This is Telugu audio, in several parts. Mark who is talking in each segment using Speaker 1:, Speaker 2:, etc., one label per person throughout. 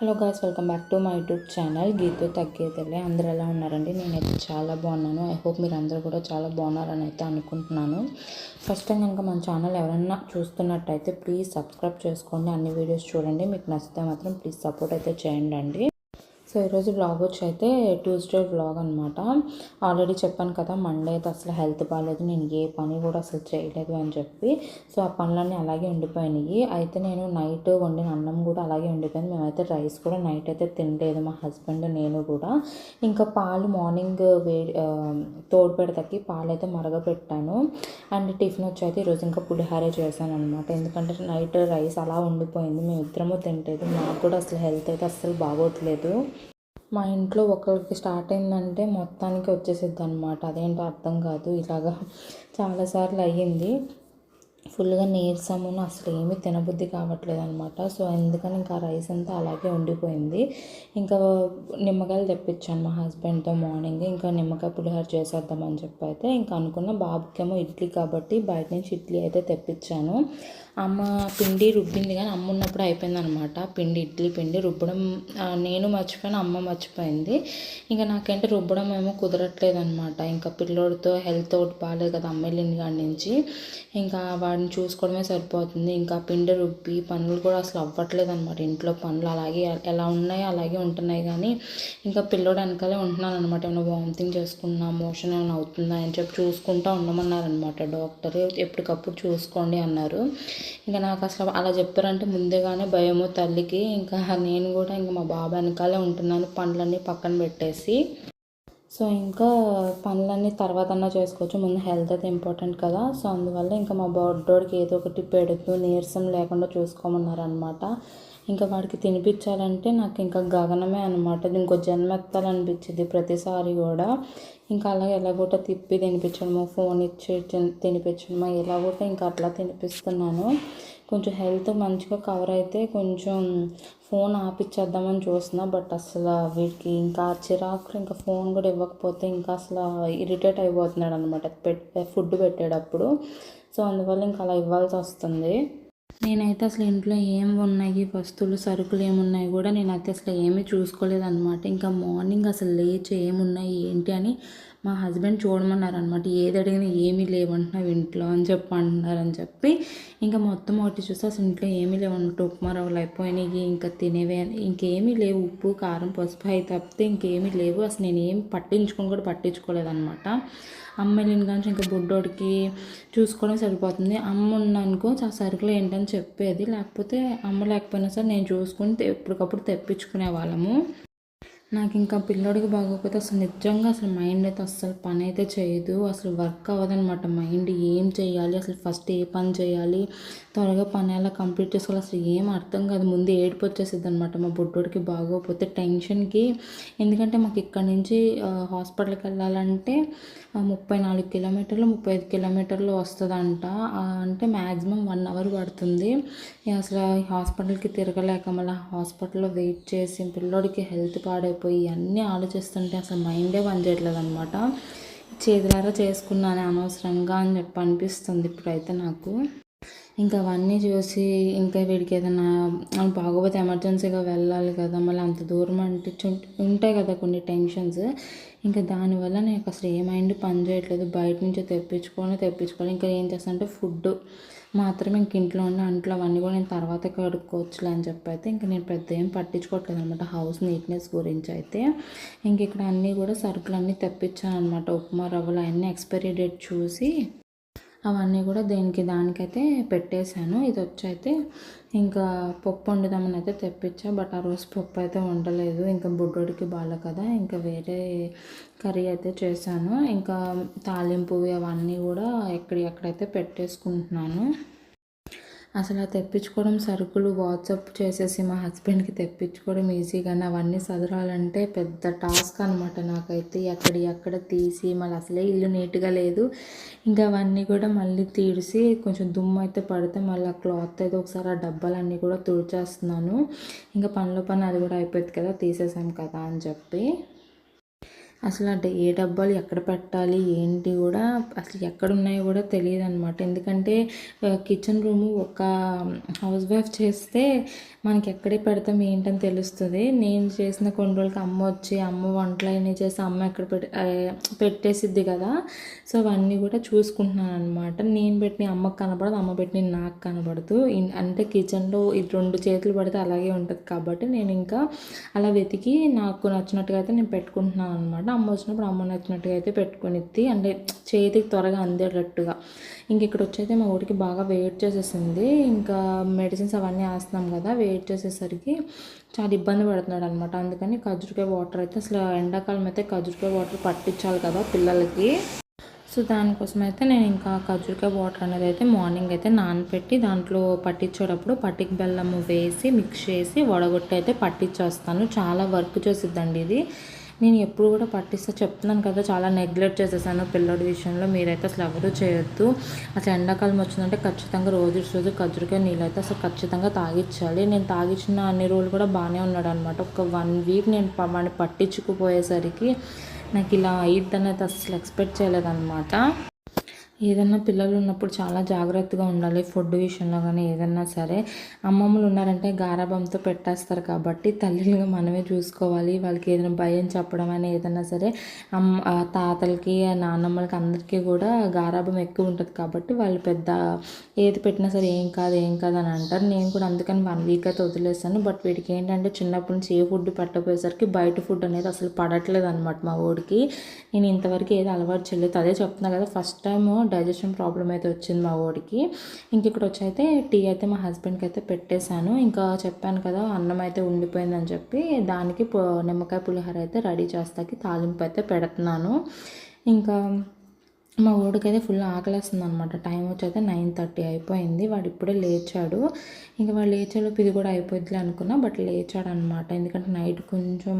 Speaker 1: Hello guys, welcome back to my YouTube channel Geethu తగ్గేదలే. అందరూ ఎలా ఉన్నారండి? నేనైతే చాలా బాగున్నాను. ఐ హోప్ మీరు అందరూ కూడా చాలా బాగున్నారని అయితే అనుకుంటున్నాను. ఫస్ట్ టైం కనుక మన ఛానల్ ఎవరైనా చూస్తున్నట్టయితే ప్లీజ్ సబ్స్క్రైబ్ చేసుకోండి. అన్ని వీడియోస్ చూడండి. మీకు నచ్చితే మాత్రం ప్లీజ్ సపోర్ట్ అయితే చేయండి. సో ఈరోజు వ్లాగ్ వచ్చి అయితే ట్యూస్డే వ్లాగ్ అనమాట. ఆల్రెడీ చెప్పాను కదా, మండే అయితే అసలు హెల్త్ బాగాలేదు, నేను ఏ పని కూడా అసలు చేయలేదు అని చెప్పి. సో ఆ పనులన్నీ అలాగే ఉండిపోయినాయి. అయితే నేను నైట్ వండిన అన్నం కూడా అలాగే ఉండిపోయింది. మేమైతే రైస్ కూడా నైట్ అయితే తినలేదు, మా హస్బెండ్ నేను కూడా. ఇంకా పాలు మార్నింగ్ తోడు పెడతాకి పాలు అయితే మరగపెట్టాను. అండ్ టిఫిన్ వచ్చి అయితే ఈరోజు ఇంకా పులిహారే చేశాను అనమాట. ఎందుకంటే నైట్ రైస్ అలా ఉండిపోయింది, మేము ఇద్దరము తినలేదు. నాకు కూడా అసలు హెల్త్ అయితే అస్సలు బాగోట్లేదు. మా ఇంట్లో ఒకరికి స్టార్ట్ అయిందంటే మొత్తానికి వచ్చేసిద్ది అనమాట. అదేంటో అర్థం కాదు. ఇలాగా చాలాసార్లు అయ్యింది. ఫుల్గా నీరసమును అసలు ఏమీ తినబుద్ధి కావట్లేదు అనమాట. సో అందుకని ఇంకా రైస్ అంతా అలాగే ఉండిపోయింది. ఇంకా నిమ్మకాయలు తెప్పించాను మా హస్బెండ్తో మార్నింగ్. ఇంకా నిమ్మకాయ పులిహోర చేసేద్దామని చెప్పి అయితే ఇంకా అనుకున్న. బాబుకేమో ఇడ్లీ కాబట్టి బయట నుంచి ఇడ్లీ అయితే తెప్పించాను. అమ్మ పిండి రుబ్బింది, కానీ అమ్మ ఉన్నప్పుడు అయిపోయింది అనమాట ఇడ్లీ పిండి రుబ్బడం. నేను మర్చిపోయాను, అమ్మ మర్చిపోయింది. ఇంకా నాకేంటే రుబ్బడం ఏమో కుదరట్లేదు అనమాట. ఇంకా పిల్లోడితో హెల్త్ ఒకటి బాగాలేదు కదా, అమ్మాయిలింటి కాడి నుంచి. ఇంకా వాడిని చూసుకోవడమే సరిపోతుంది. ఇంకా పిండి రుబ్బి పనులు కూడా అసలు అవ్వట్లేదు అనమాట. ఇంట్లో పనులు అలాగే ఎలా ఉన్నాయో అలాగే ఉంటున్నాయి. కానీ ఇంకా పిల్లోడు వెనకాలే ఉంటున్నాను అనమాట. ఏమైనా వామిటింగ్ చేసుకున్నా, మోషన్ ఏమైనా అవుతుందా అని చెప్పి చూసుకుంటూ ఉండమన్నారనమాట డాక్టర్. ఎప్పటికప్పుడు చూసుకోండి అన్నారు. ఇంకా నాకు అసలు అలా చెప్పారంటే ముందుగానే భయము తల్లికి. ఇంకా నేను కూడా ఇంకా మా బాబు వెనకాలే ఉంటున్నాను పనులన్నీ పక్కన పెట్టేసి. సో ఇంకా పనులన్నీ తర్వాత అన్నా చేసుకోవచ్చు, ముందు హెల్త్ అయితే ఇంపార్టెంట్ కదా. సో అందువల్ల ఇంకా మా బొడ్డోడికి ఏదో ఒకటి పెడుతూ నీరసం లేకుండా చూసుకోమన్నారనమాట. ఇంకా వాడికి తినిపించాలంటే నాకు ఇంకా గగనమే అనమాట. ఇంకో జన్మెత్తాలనిపించింది ప్రతిసారి కూడా. ఇంకా అలా ఎలాగోట తిప్పి తినిపించడము, ఫోన్ ఇచ్చి తినిపించడము, ఎలాగోట ఇంకా అట్లా తినిపిస్తున్నాను. కొంచెం హెల్త్ మంచిగా కవర్ అయితే కొంచెం ఫోన్ ఆపిచ్చేద్దామని చూస్తున్నా. బట్ అసలు వీడికి ఇంకా చిరాకు. ఇంకా ఫోన్ కూడా ఇవ్వకపోతే ఇంకా అసలు ఇరిటేట్ అయిపోతున్నాడు అనమాట ఫుడ్ పెట్టేటప్పుడు. సో అందువల్ల ఇంకా అలా ఇవ్వాల్సి వస్తుంది. నేనైతే అసలు ఇంట్లో ఏం ఉన్నాయి వస్తువులు, సరుకులు ఏమున్నాయి కూడా నేనైతే అసలు ఏమీ చూసుకోలేదన్నమాట. ఇంకా మార్నింగ్ అసలు లేచి ఏమున్నాయి ఏంటి అని మా హస్బెండ్ చూడమన్నారనమాట. ఏది అడిగినా ఏమీ లేవంటున్నావు ఇంట్లో అని చెప్పి అంటున్నారని చెప్పి ఇంకా మొత్తం ఒకటి చూస్తే అసలు ఇంట్లో ఏమీ లేవంట. ఉప్మా రవ్వలు అయిపోయినాయి, ఇంకా తినేవే ఇంకేమీ లేవు. ఉప్పు కారం పసుపు అయి తప్పితే ఇంకేమీ లేవు. అసలు నేను ఏం పట్టించుకోలేదన్నమాట. అమ్మ వెళ్ళిన కానీ ఇంకా బుడ్డోడికి చూసుకోవడం సరిపోతుంది. అమ్మ ఉందనుకో ఆ సరుకులు ఏంటని చెప్పేది, లేకపోతే అమ్మ లేకపోయినా సరే నేను చూసుకుని ఎప్పటికప్పుడు తెప్పించుకునే వాళ్ళము. నాకు ఇంకా పిల్లోడికి బాగోకపోతే అసలు నిజంగా అసలు మైండ్ అయితే అస్సలు పని అయితే చేయదు. అసలు వర్క్ అవ్వదనమాట మైండ్. ఏం చేయాలి అసలు, ఫస్ట్ ఏ పని చేయాలి, త్వరగా పని ఎలా కంప్లీట్ చేసుకోవాలి అసలు ఏం అర్థం కాదు. ముందు ఏడుపు వచ్చేసిద్ది అనమాట మా బుడ్డోడికి బాగోకపోతే టెన్షన్కి. ఎందుకంటే మాకు ఇక్కడ నుంచి హాస్పిటల్కి వెళ్ళాలంటే 34 కిలోమీటర్లు 35 కిలోమీటర్లు వస్తుందంట. అంటే మ్యాక్సిమం 1 అవర్ పడుతుంది. అసలు హాస్పిటల్కి తిరగలేక మళ్ళీ హాస్పిటల్లో వెయిట్ చేసి పిల్లోడికి హెల్త్ పాడైపోయి అన్నీ ఆలోచిస్తుంటే అసలు మైండే పనిచేయట్లేదు అనమాట. చేతులారా చేసుకున్నాను అనవసరంగా అని చెప్పి అనిపిస్తుంది ఇప్పుడైతే నాకు. ఇంకా అవన్నీ చూసి ఇంకా వీడికి ఏదైనా బాగోపోతే ఎమర్జెన్సీగా వెళ్ళాలి కదా, మళ్ళీ అంత దూరం అంటే ఉంటాయి కదా కొన్ని టెన్షన్స్. ఇంకా దానివల్ల నాకు అసలు ఏ మైండ్ పని చేయట్లేదు. బయట నుంచి తెప్పించుకోవాలి. ఇంకా ఏం చేస్తానంటే ఫుడ్ మాత్రమే ఇంక ఇంట్లో ఉన్న అంట్లు అవన్నీ కూడా నేను తర్వాత కడుక్కోవచ్చులే అని చెప్పి అయితే ఇంకా నేను పెద్ద ఏం పట్టించుకోవట్లేదు అనమాట హౌస్ నీట్నెస్ గురించి అయితే. ఇంక ఇక్కడ అన్నీ కూడా సరుకులు అన్నీ తెప్పించాను అనమాట. ఉప్మా రవ్వలు అన్నీ ఎక్స్పైరీ డేట్ చూసి అవన్నీ కూడా దానికైతే పెట్టేశాను. ఇది వచ్చైతే ఇంకా పప్పు వండుదామని అయితే తెప్పించా. బట్ ఆ రోజు పప్పు అయితే వండలేదు, ఇంకా బుడ్డోడికి బాగాలే కదా. ఇంకా వేరే కర్రీ అయితే చేశాను. ఇంకా తాలింపు అవన్నీ కూడా ఎక్కడైతే పెట్టేసుకుంటున్నాను. అసలు ఆ తెప్పించుకోవడం సరుకులు వాట్సాప్ చేసేసి మా హస్బెండ్కి తెప్పించుకోవడం ఈజీగానే, అవన్నీ సదరాలంటే పెద్ద టాస్క్ అనమాట నాకైతే. ఎక్కడ తీసి మళ్ళీ అసలే ఇల్లు నీట్గా లేదు. ఇంకా అవన్నీ కూడా మళ్ళీ తీసి కొంచెం దుమ్ము అయితే పడితే మళ్ళీ ఆ క్లాత్ అయితే ఒకసారి ఆ డబ్బాలన్నీ కూడా తుడిచేస్తున్నాను. ఇంకా పని అది కూడా అయిపోయింది కదా, తీసేసాం కదా అని చెప్పి. అసలు ఏ డబ్బాలు ఎక్కడ పెట్టాలి ఏంటి కూడా అసలు ఎక్కడ ఉన్నాయో కూడా తెలియదు అనమాట. ఎందుకంటే కిచెన్ రూము ఒక హౌస్ వైఫ్ చేస్తే మనకి ఎక్కడే పెడతాం ఏంటని తెలుస్తుంది. నేను చేసిన కొన్ని రోజులకి అమ్మ వచ్చి అమ్మ వంటలు అయినా చేసి అమ్మ ఎక్కడ పెట్టేసిద్ది కదా. సో అవన్నీ కూడా చూసుకుంటున్నాను అనమాట. నేను పెట్టిన అమ్మకు కనపడదు, అమ్మ పెట్టిన నాకు కనపడదు. అంటే కిచెన్లో ఇది 2 చేతులు పడితే అలాగే ఉంటుంది కాబట్టి నేను ఇంకా అలా వెతికి నాకు నచ్చినట్టుగా అయితే నేను పెట్టుకుంటున్నాను అనమాట. అమ్మ వచ్చినప్పుడు అమ్మ నచ్చినట్టుగా అయితే పెట్టుకునిద్ది, అంటే చేతికి త్వరగా అందేటట్టుగా. ఇంక ఇక్కడ వచ్చైతే మా ఊరికి బాగా వెయిట్ చేసేసింది. ఇంకా మెడిసిన్స్ అవన్నీ వేస్తున్నాం కదా, వెయిట్ చేసేసరికి చాలా ఇబ్బంది పడుతున్నాడు అనమాట. అందుకని ఖర్జూరకాయ వాటర్ అయితే అసలు ఎండాకాలం అయితే ఖర్జూరకాయ వాటర్ పట్టించాలి కదా పిల్లలకి. సో దానికోసం అయితే నేను ఇంకా ఖర్జూరకాయ వాటర్ అనేది అయితే మార్నింగ్ అయితే నానపెట్టి దాంట్లో పట్టించేటప్పుడు పట్టిక బెల్లము వేసి మిక్స్ చేసి వడగొట్టి అయితే పట్టించేస్తాను. చాలా వర్క్ చేసిద్దండి ఇది. నేను ఎప్పుడు కూడా పట్టిస్తా చెప్తున్నాను కదా, చాలా నెగ్లెక్ట్ చేసేసాను పిల్లడి విషయంలో. మీరైతే అసలు ఎవరూ చేయొద్దు. అసలు ఎండాకాలం వచ్చిందంటే ఖచ్చితంగా రోజు ఖర్జూరకాయ నీళ్ళు అయితే అసలు ఖచ్చితంగా తాగించాలి. నేను తాగించిన అన్ని రోజులు కూడా బాగానే ఉన్నాడు అనమాట. ఒక 1 వీక్ నేను వాడిని పట్టించుకుపోయేసరికి నాకు ఇలా అయిద్దని అయితే అసలు ఎక్స్పెక్ట్ చేయలేదన్నమాట. ఏదన్నా పిల్లలు ఉన్నప్పుడు చాలా జాగ్రత్తగా ఉండాలి ఫుడ్ విషయంలో కానీ ఏదన్నా సరే. అమ్మమ్మలు ఉన్నారంటే గారాబంతో పెట్టేస్తారు కాబట్టి తల్లిగా మనమే చూసుకోవాలి. వాళ్ళకి ఏదైనా భయం చెప్పడం అని ఏదన్నా సరే తాతలకి నాన్నమ్మలకి అందరికీ కూడా గారాబం ఎక్కువ ఉంటుంది కాబట్టి వాళ్ళు పెద్ద ఏది పెట్టినా సరే ఏం కాదు అని అంటారు. నేను కూడా అందుకని 1 వీక్ అయితే వదిలేస్తాను. బట్ వీడికి ఏంటంటే చిన్నప్పటి నుంచి ఏ ఫుడ్ పెట్టకపోయేసరికి బయట ఫుడ్ అనేది అసలు పడట్లేదు అనమాట మా ఊడికి. నేను ఇంతవరకు ఏది అలవాటు చేయలేదు. అదే చెప్తున్నా కదా, ఫస్ట్ టైము డైజెషన్ ప్రాబ్లం అయితే వచ్చింది మా వాడికి. ఇంక ఇక్కడ వచ్చి అయితే టీ అయితే మా హస్బెండ్కి అయితే పెట్టేశాను. ఇంకా చెప్పాను కదా అన్నం అయితే ఉండిపోయిందని చెప్పి దానికి నిమ్మకాయ పులిహోర అయితే రెడీ చేస్తాకి తాలింపు అయితే పెడుతున్నాను. ఇంకా మా వాడికైతే ఫుల్ ఆకలేస్తుంది అనమాట. టైం వచ్చి అయితే 9:30 అయిపోయింది. వాడు ఇప్పుడే లేచాడు. ఇంకా వాడు లేచేలోపు ఇది కూడా అయిపోద్దిలే అనుకున్నా, బట్ లేచాడు అనమాట. ఎందుకంటే నైట్ కొంచెం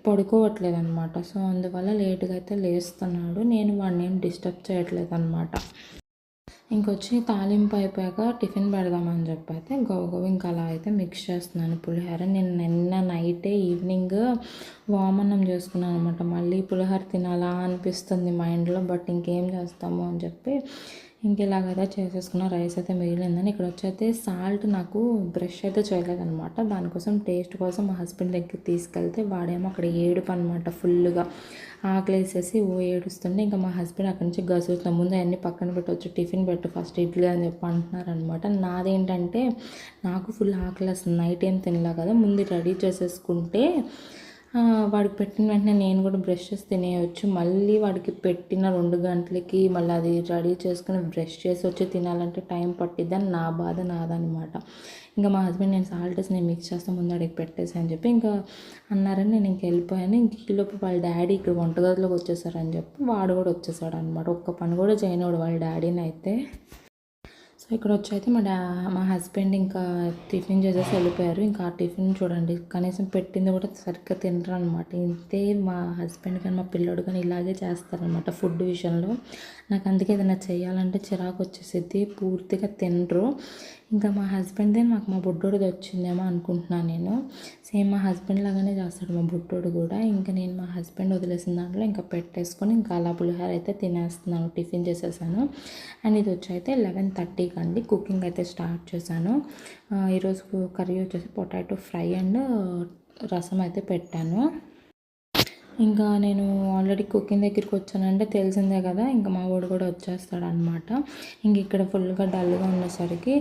Speaker 1: పడుకోవట్లేదు అనమాట. సో అందువల్ల లేటుగా అయితే లేస్తున్నాడు. నేను వాడిని ఏం డిస్టర్బ్ చేయట్లేదు అనమాట. ఇంకొచ్చి తాలింపు అయిపోయాక టిఫిన్ పెడదామని చెప్పి అయితే గోగోవ ఇంకా అలా అయితే మిక్స్ చేస్తున్నాను పులిహోర. నేను నిన్న నైటే ఈవినింగ్ వామన్నం చేసుకున్నాను అనమాట. మళ్ళీ పులిహోర తినాలా అనిపిస్తుంది మైండ్లో, బట్ ఇంకేం చేస్తాము అని చెప్పి ఇలాగైతే చేసేసుకున్న. రైస్ అయితే మిగిలిందని ఇక్కడ వచ్చైతే సాల్ట్ నాకు బ్రష్ అయితే చేయలేదనమాట. దానికోసం టేస్ట్ కోసం మా హస్బెండ్ దగ్గరికి తీసుకెళ్తే వాడేమో అక్కడ ఏడుపు అనమాట. ఫుల్గా ఆకలేసేసి ఏడుస్తుంటే ఇంకా మా హస్బెండ్ అక్కడి నుంచి గసురుతున్న ముందు అవన్నీ పక్కన పెట్టవచ్చు, టిఫిన్ పెట్టు ఫస్ట్ ఇడ్లీ అని చెప్పి అంటున్నారనమాట. నాదేంటంటే నాకు ఫుల్ ఆకలేస్తుంది, నైట్ ఏం తినలే కదా, ముందు రెడీ చేసేసుకుంటే వాడికి పెట్టిన వెంటనే నేను కూడా బ్రష్ చేసి తినేయచ్చు. మళ్ళీ వాడికి పెట్టిన 2 గంటలకి మళ్ళీ అది రెడీ చేసుకుని బ్రష్ చేసి వచ్చి తినాలంటే టైం పట్టిద్దని నా బాధ నాదనమాట. ఇంకా మా హస్బెండ్ నేను సాల్ట్స్ నేను మిక్స్ చేస్తాను ముందు అడిగి పెట్టేసి అని చెప్పి ఇంకా అన్నారని నేను ఇంక వెళ్ళిపోయాను. ఇంక ఈలోపు వాళ్ళ డాడీ ఇక్కడ వంటగదిలోకి వచ్చేసారని చెప్పి వాడు కూడా వచ్చేసాడు అనమాట. ఒక్క పని కూడా చేయనివాడు వాళ్ళ డాడీని అయితే. సో ఇక్కడ వచ్చి అయితే మా హస్బెండ్ ఇంకా టిఫిన్ చేసేసి వెళ్ళిపోయారు. ఇంకా ఆ టిఫిన్ చూడండి కనీసం పెట్టింది కూడా సరిగ్గా తినరు అనమాట. ఇంతే మా హస్బెండ్ కానీ మా పిల్లడు కానీ ఇలాగే చేస్తారనమాట ఫుడ్ విషయంలో. నాకు అందుకే ఏదైనా చేయాలంటే చిరాకు వచ్చేసిద్ది, పూర్తిగా తినరు. ఇంకా మా హస్బెండ్దే మా బుడ్డోడిది వచ్చిందేమో అనుకుంటున్నాను నేను. సేమ్ మా హస్బెండ్ లాగానే చేస్తాడు మా బుడ్డోడు కూడా. ఇంకా నేను మా హస్బెండ్ వదిలేసిన దాంట్లో ఇంకా పెట్టేసుకొని ఇంకా అలా పులిహోర అయితే తినేస్తున్నాను, టిఫిన్ చేసేసాను. అండ్ ఇది వచ్చి అయితే 11:30కి అండి కుకింగ్ అయితే స్టార్ట్ చేశాను. ఈరోజు కర్రీ వచ్చేసి పొటాటో ఫ్రై అండ్ రసం అయితే పెట్టాను. ఇంకా నేను ఆల్రెడీ కుకింగ్ దగ్గరికి వచ్చానంటే తెలిసిందే కదా, ఇంకా మా వాడు కూడా వచ్చేస్తాడు అనమాట. ఇంక ఇక్కడ ఫుల్గా డల్గా ఉండేసరికి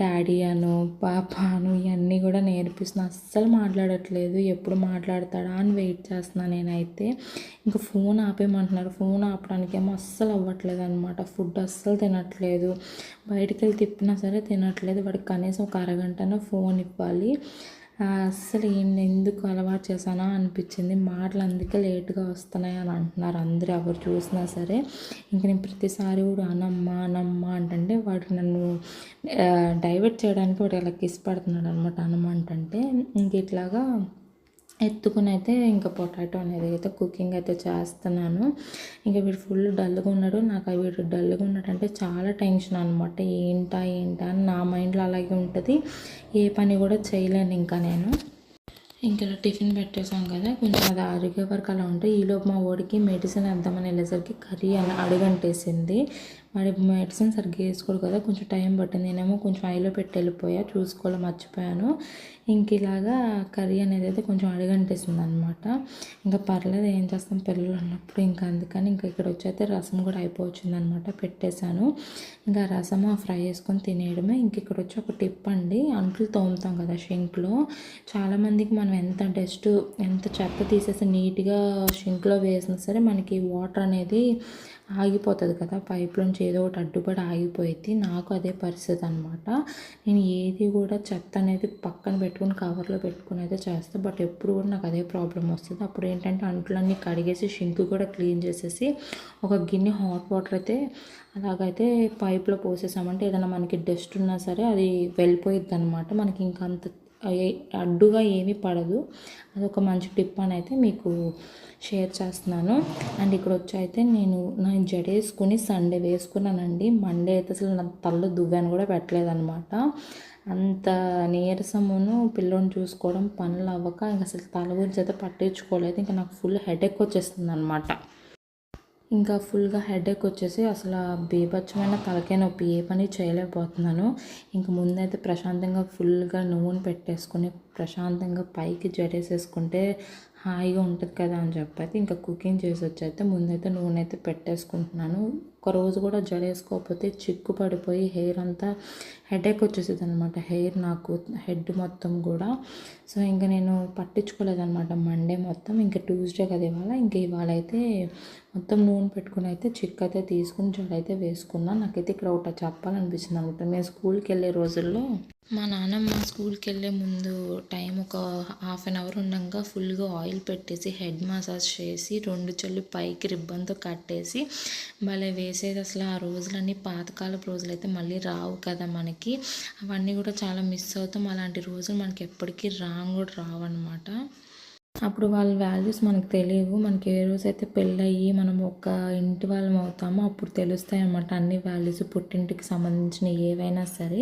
Speaker 1: డాడీ అను పాప అను ఇవన్నీ కూడా నేర్పిస్తున్నా. అస్సలు మాట్లాడట్లేదు, ఎప్పుడు మాట్లాడతాడా అని వెయిట్ చేస్తున్నాను నేనైతే. ఇంకా ఫోన్ ఆపేయమంటున్నారు. ఫోన్ ఆపడానికేమో అస్సలు అవ్వట్లేదు అనమాట. ఫుడ్ అస్సలు తినట్లేదు, బయటికి వెళ్ళి తిప్పినా సరే తినట్లేదు. వాడికి కనీసం ఒక అరగంటన ఫోన్ ఇవ్వాలి. అస్సలు ఎందుకు అలవాటు చేశానా అనిపించింది. మాటలు అందుకే లేట్గా వస్తున్నాయి అని అంటున్నారు అందరూ, ఎవరు చూసినా సరే. ఇంక నేను ప్రతిసారి కూడా అనమ్మా అంటే వాడు నన్ను డైవర్ట్ చేయడానికి వాడు ఇలా కిస్ పడుతున్నాడు అనమాట అనమంటే. ఇంక ఇట్లాగా ఎత్తుకుని అయితే ఇంకా పొటాటో అనేది అయితే కుకింగ్ అయితే చేస్తున్నాను. ఇంకా వీడు ఫుల్ డల్గా ఉన్నాడు. నాకు వీడు డల్గా ఉన్నాడంటే చాలా టెన్షన్ అనమాట. ఏంటా అని నా మైండ్లో అలాగే ఉంటుంది. ఏ పని కూడా చేయలేను ఇంకా నేను. ఇంకా టిఫిన్ పెట్టేసాం కదా, కొంచెం అది అరిగే వరకు అలా ఉంటే ఈలోపు మా వాడికి మెడిసిన్ వేద్దామని వెళ్ళేసరికి కర్రీ అని అడుగంటేసింది. మరి మెడిసిన్ సరిగ్గా వేసుకోడు కదా, కొంచెం టైం పట్టింది. నేనేమో కొంచెం ఐలో పెట్టి వెళ్ళిపోయా, చూసుకోవాలి మర్చిపోయాను. ఇంక ఇలాగా కర్రీ అనేది అయితే కొంచెం అడుగంటేసింది అనమాట. ఇంకా పర్లేదు, ఏం చేస్తాం పిల్లలు ఉన్నప్పుడు. ఇంకా అందుకని ఇంకా ఇక్కడ వచ్చైతే రసం కూడా అయిపోవచ్చింది అనమాట, పెట్టేశాను. ఇంకా రసం ఫ్రై చేసుకొని తినేయడమే. ఇంక ఇక్కడ వచ్చి ఒక టిప్ అండి, అంట్లు తోముతాం కదా షింక్లో, చాలామందికి మనం ఎంత డస్ట్ ఎంత చెత్త తీసేసి నీట్గా షింక్లో వేసినా సరే మనకి వాటర్ అనేది ఆగిపోతుంది కదా, పైప్లోంచి ఏదో ఒకటి అడ్డుపడి ఆగిపోయింది. నాకు అదే పరిస్థితి అనమాట. నేను ఏది కూడా చెత్త అనేది పక్కన పెట్టుకుని కవర్లో పెట్టుకుని అయితే చేస్తాను, బట్ ఎప్పుడు కూడా నాకు అదే ప్రాబ్లం వస్తుంది. అప్పుడు ఏంటంటే అంట్లన్నీ కడిగేసి షింక్ కూడా క్లీన్ చేసేసి ఒక గిన్నె హాట్ వాటర్ అయితే అలాగైతే పైప్లో పోసేసామంటే ఏదైనా మనకి డస్ట్ ఉన్నా సరే అది వెళ్ళిపోయిద్ది అనమాట. మనకి ఇంకా అంత అడ్డుగా ఏమీ పడదు. అదొక మంచి టిప్ అని అయితే మీకు షేర్ చేస్తున్నాను. అండ్ ఇక్కడ వచ్చి అయితే నేను జడ వేసుకుని సండే వేసుకున్నానండి. మండే అయితే అసలు నా తలలో దువ్వాను కూడా పెట్టలేదన్నమాట. అంత నీరసమును పిల్లోని చూసుకోవడం పనులు అవ్వక ఇంక అసలు తల గురించి అయితే పట్టించుకోలేదు. ఇంకా నాకు ఫుల్ హెడేక్ వచ్చేస్తుంది అనమాట. ఇంకా ఫుల్గా హెడేక్ వచ్చేసి అసలు బీభత్సమైన తలకాయ నొప్పి, ఏ పని చేయలేకపోతున్నాను. ఇంక ముందైతే ప్రశాంతంగా ఫుల్గా నూనె పెట్టేసుకొని ప్రశాంతంగా పైకి జడేసేసుకుంటే హాయిగా ఉంటుంది కదా అని చెప్పైతే ఇంకా కుకింగ్ చేసి వచ్చైతే ముందైతే నూనె అయితే పెట్టేసుకుంటున్నాను. ఒకరోజు కూడా జడేసుకోకపోతే చిక్కు పడిపోయి హెయిర్ అంతా హెడేక్ వచ్చేసేది అనమాట, నాకు హెడ్ మొత్తం కూడా. సో ఇంకా నేను పట్టించుకోలేదన్నమాట మండే మొత్తం. ఇంకా ట్యూస్డే కదా ఇవాళ, ఇంకా ఇవాళ అయితే మొత్తం నూనె పెట్టుకుని అయితే చిక్కు అయితే తీసుకుని జడ అయితే వేసుకున్నాను. నాకైతే ఇక్కడ ఒకటి చెప్పాలనిపించింది అనమాట. నేను స్కూల్కి వెళ్ళే రోజుల్లో మా నాన్నమ్మ స్కూల్కి వెళ్ళే ముందు టైం ఒక హాఫ్ అన్ అవర్ ఉండగా ఫుల్గా ఆయిల్ పెట్టేసి హెడ్ మసాజ్ చేసి 2 చెల్లు పైకి రిబ్బన్తో కట్టేసి భలే వేసేది. అసలు ఆ రోజులన్నీ పాతకాలపు రోజులు అయితే మళ్ళీ రావు కదా మనకి, అవన్నీ కూడా చాలా మిస్ అవుతాం. అలాంటి రోజులు మనకి ఎప్పటికీ కూడా రావన్నమాట. అప్పుడు వాళ్ళ వాల్యూస్ మనకు తెలియవు. మనకి ఏ రోజైతే పెళ్ళయ్యి మనం ఒక ఇంటి వాళ్ళం అవుతామో అప్పుడు తెలుస్తాయి అన్నమాట అన్ని వాల్యూస్, పుట్టింటికి సంబంధించిన ఏవైనా సరే.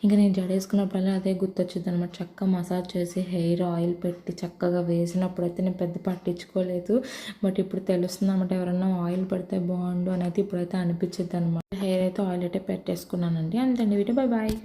Speaker 1: ఇంకా నేను జడేసుకున్నప్పుడల్లా అదే గుర్తొచ్చింది అనమాట. చక్కగా మసాజ్ చేసి హెయిర్ ఆయిల్ పెట్టి చక్కగా వేసినప్పుడు అయితే నేను పెద్ద పట్టించుకోలేదు. బట్ ఇప్పుడు తెలుస్తుంది అనమాట, ఎవరన్నా ఆయిల్ పెడితే బాగుండు అని అయితే ఇప్పుడైతే అనిపించింది అనమాట. హెయిర్ అయితే ఆయిల్ అయితే పెట్టేసుకున్నానండి. అంతే అండి, వీడియో బాయ్.